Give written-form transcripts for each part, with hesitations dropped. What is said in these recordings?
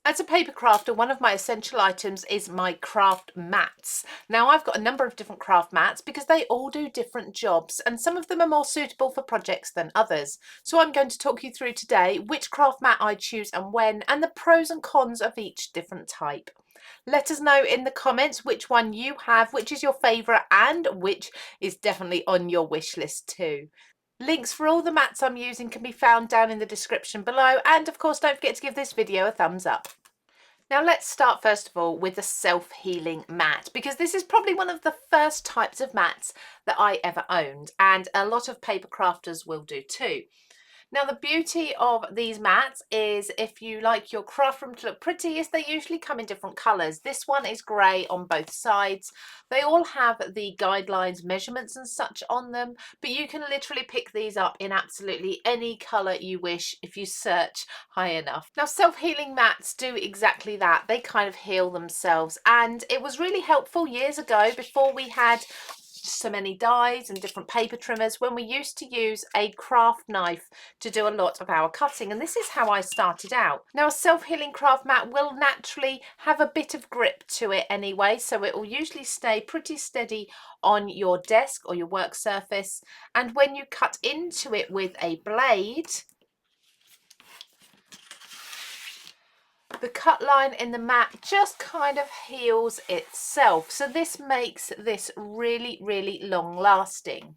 As a paper crafter, one of my essential items is my craft mats. Now I've got a number of different craft mats because they all do different jobs and some of them are more suitable for projects than others. So I'm going to talk you through today which craft mat I choose and when, and the pros and cons of each different type. Let us know in the comments which one you have, which is your favourite and which is definitely on your wish list too. Links for all the mats I'm using can be found down in the description below, and of course don't forget to give this video a thumbs up. Now let's start first of all with the self-healing mat, because this is probably one of the first types of mats that I ever owned, and a lot of paper crafters will do too. Now the beauty of these mats is, if you like your craft room to look pretty, is they usually come in different colours. This one is grey on both sides. They all have the guidelines, measurements and such on them, but you can literally pick these up in absolutely any colour you wish if you search high enough. Now self-healing mats do exactly that. They kind of heal themselves, and it was really helpful years ago, before we had so many dies and different paper trimmers, when we used to use a craft knife to do a lot of our cutting, and this is how I started out. Now a self-healing craft mat will naturally have a bit of grip to it anyway, so it will usually stay pretty steady on your desk or your work surface, and when you cut into it with a blade, the cut line in the mat just kind of heals itself. So this makes this really long lasting.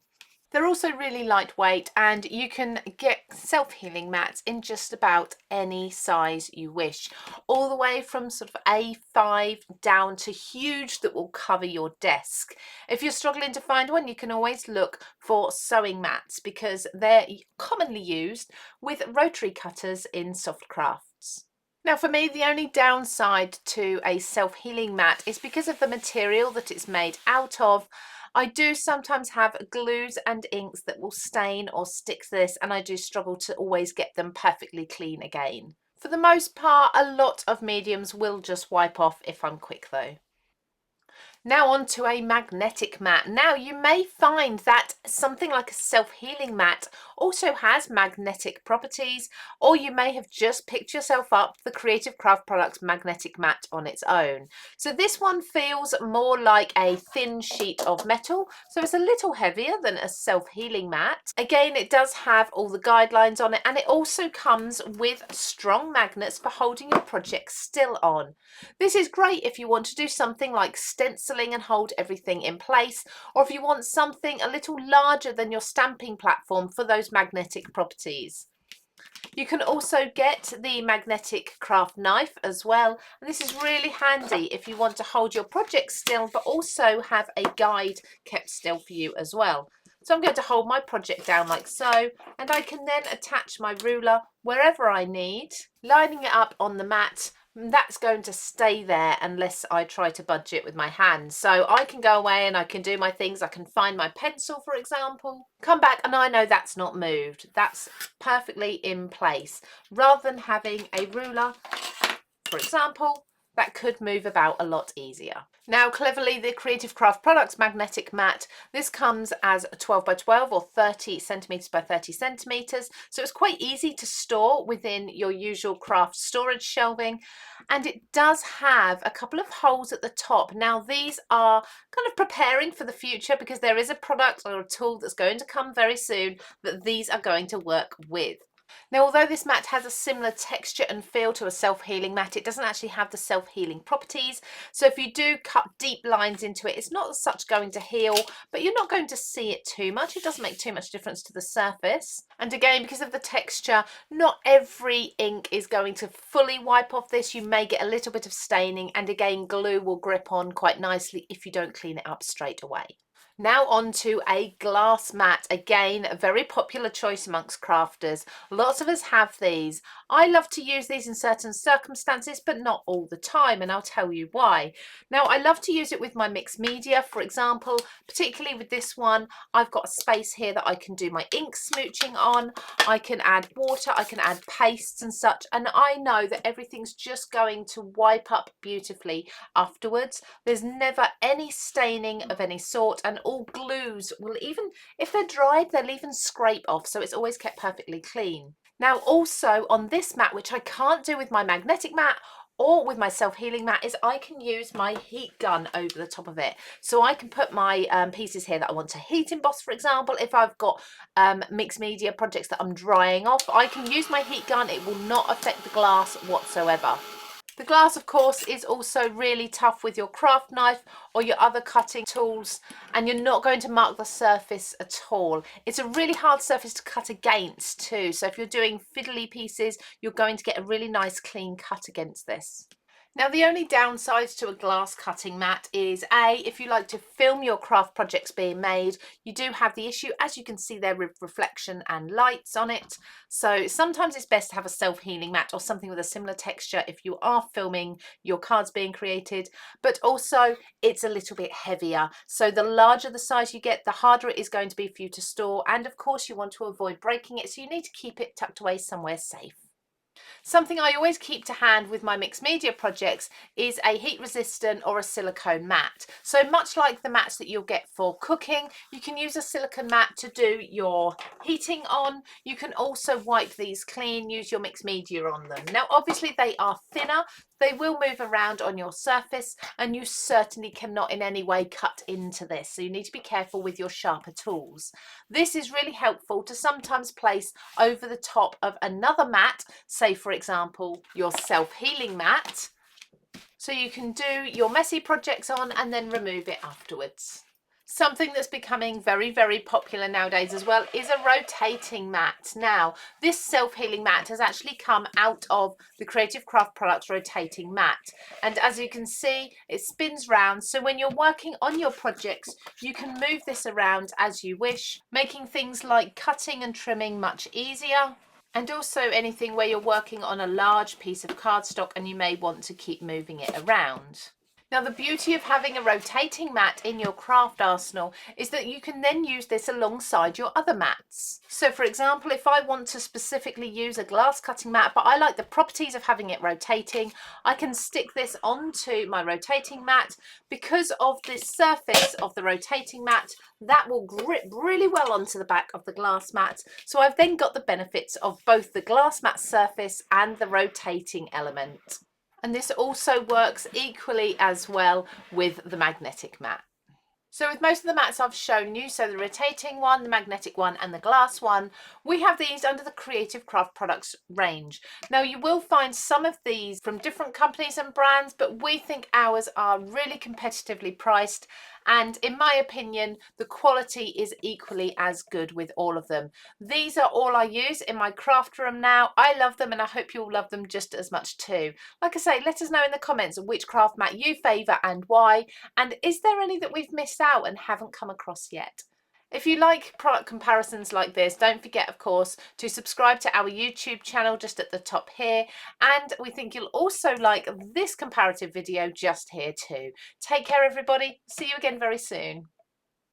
They're also really lightweight, and you can get self-healing mats in just about any size you wish, all the way from sort of A5 down to huge that will cover your desk. If you're struggling to find one, you can always look for sewing mats, because they're commonly used with rotary cutters in soft crafts. Now for me, the only downside to a self-healing mat is because of the material that it's made out of. I do sometimes have glues and inks that will stain or stick to this, and I do struggle to always get them perfectly clean again. For the most part, a lot of mediums will just wipe off if I'm quick though. Now on to a magnetic mat. Now you may find that something like a self-healing mat also has magnetic properties, or you may have just picked yourself up the Creative Craft Products magnetic mat on its own. So this one feels more like a thin sheet of metal, so it's a little heavier than a self-healing mat. Again, it does have all the guidelines on it, and it also comes with strong magnets for holding your project still on. This is great if you want to do something like stenciling and hold everything in place, or if you want something a little larger than your stamping platform for those magnetic properties. You can also get the magnetic craft knife as well, and this is really handy if you want to hold your project still but also have a guide kept still for you as well. So I'm going to hold my project down like so, and I can then attach my ruler wherever I need, lining it up on the mat. That's going to stay there unless I try to budge it with my hands. So I can go away and I can do my things. I can find my pencil, for example, come back and I know that's not moved. That's perfectly in place, rather than having a ruler, for example, that could move about a lot easier. Now cleverly, the Creative Craft Products magnetic mat, this comes as 12 by 12 or 30 centimeters by 30 centimeters, so it's quite easy to store within your usual craft storage shelving, and it does have a couple of holes at the top. Now these are kind of preparing for the future, because there is a product or a tool that's going to come very soon that these are going to work with. Now, although this mat has a similar texture and feel to a self-healing mat, it doesn't actually have the self-healing properties. So if you do cut deep lines into it, it's not as such going to heal, but you're not going to see it too much. It doesn't make too much difference to the surface. And again, because of the texture, not every ink is going to fully wipe off this. You may get a little bit of staining, and again, glue will grip on quite nicely if you don't clean it up straight away. Now on to a glass mat. Again, a very popular choice amongst crafters. Lots of us have these. I love to use these in certain circumstances, but not all the time, and I'll tell you why. Now, I love to use it with my mixed media, for example, particularly with this one. I've got a space here that I can do my ink smooching on. I can add water, I can add pastes and such, and I know that everything's just going to wipe up beautifully afterwards. There's never any staining of any sort, and all glues will, even if they're dried, they'll even scrape off, so it's always kept perfectly clean. Now also on this mat, which I can't do with my magnetic mat or with my self-healing mat is I can use my heat gun over the top of it. So I can put my pieces here that I want to heat emboss, for example. If I've got mixed media projects that I'm drying off, I can use my heat gun. It will not affect the glass whatsoever. The glass, of course, is also really tough with your craft knife or your other cutting tools, and you're not going to mark the surface at all. It's a really hard surface to cut against too, so if you're doing fiddly pieces, you're going to get a really nice clean cut against this. Now, the only downside to a glass cutting mat is if you like to film your craft projects being made, you do have the issue, as you can see there, with reflection and lights on it. So sometimes it's best to have a self-healing mat or something with a similar texture if you are filming your cards being created, but also it's a little bit heavier. So the larger the size you get, the harder it is going to be for you to store. And of course you want to avoid breaking it, so you need to keep it tucked away somewhere safe. Something I always keep to hand with my mixed media projects is a heat resistant or a silicone mat. So much like the mats that you'll get for cooking, you can use a silicone mat to do your heating on. You can also wipe these clean, use your mixed media on them. Now obviously they are thinner, they will move around on your surface, and you certainly cannot in any way cut into this, so you need to be careful with your sharper tools. This is really helpful to sometimes place over the top of another mat, say for example your self-healing mat, so you can do your messy projects on and then remove it afterwards. Something that's becoming very, very popular nowadays as well is a rotating mat. Now, this self-healing mat has actually come out of the Creative Craft Products rotating mat. And as you can see, it spins round. So when you're working on your projects, you can move this around as you wish, making things like cutting and trimming much easier. And also anything where you're working on a large piece of cardstock and you may want to keep moving it around. Now, the beauty of having a rotating mat in your craft arsenal is that you can then use this alongside your other mats. So for example, if I want to specifically use a glass cutting mat, but I like the properties of having it rotating, I can stick this onto my rotating mat. Because of the surface of the rotating mat, that will grip really well onto the back of the glass mat. So I've then got the benefits of both the glass mat surface and the rotating element. And this also works equally as well with the magnetic mat. So with most of the mats I've shown you, so the rotating one, the magnetic one and the glass one, we have these under the Creative Craft Products range. Now you will find some of these from different companies and brands, but we think ours are really competitively priced, and in my opinion the quality is equally as good with all of them. These are all I use in my craft room now. I love them and I hope you'll love them just as much too. Like I say, let us know in the comments which craft mat you favour and why, and is there any that we've missed out and haven't come across yet. If you like product comparisons like this, don't forget, of course, to subscribe to our YouTube channel just at the top here. And we think you'll also like this comparative video just here too. Take care, everybody. See you again very soon.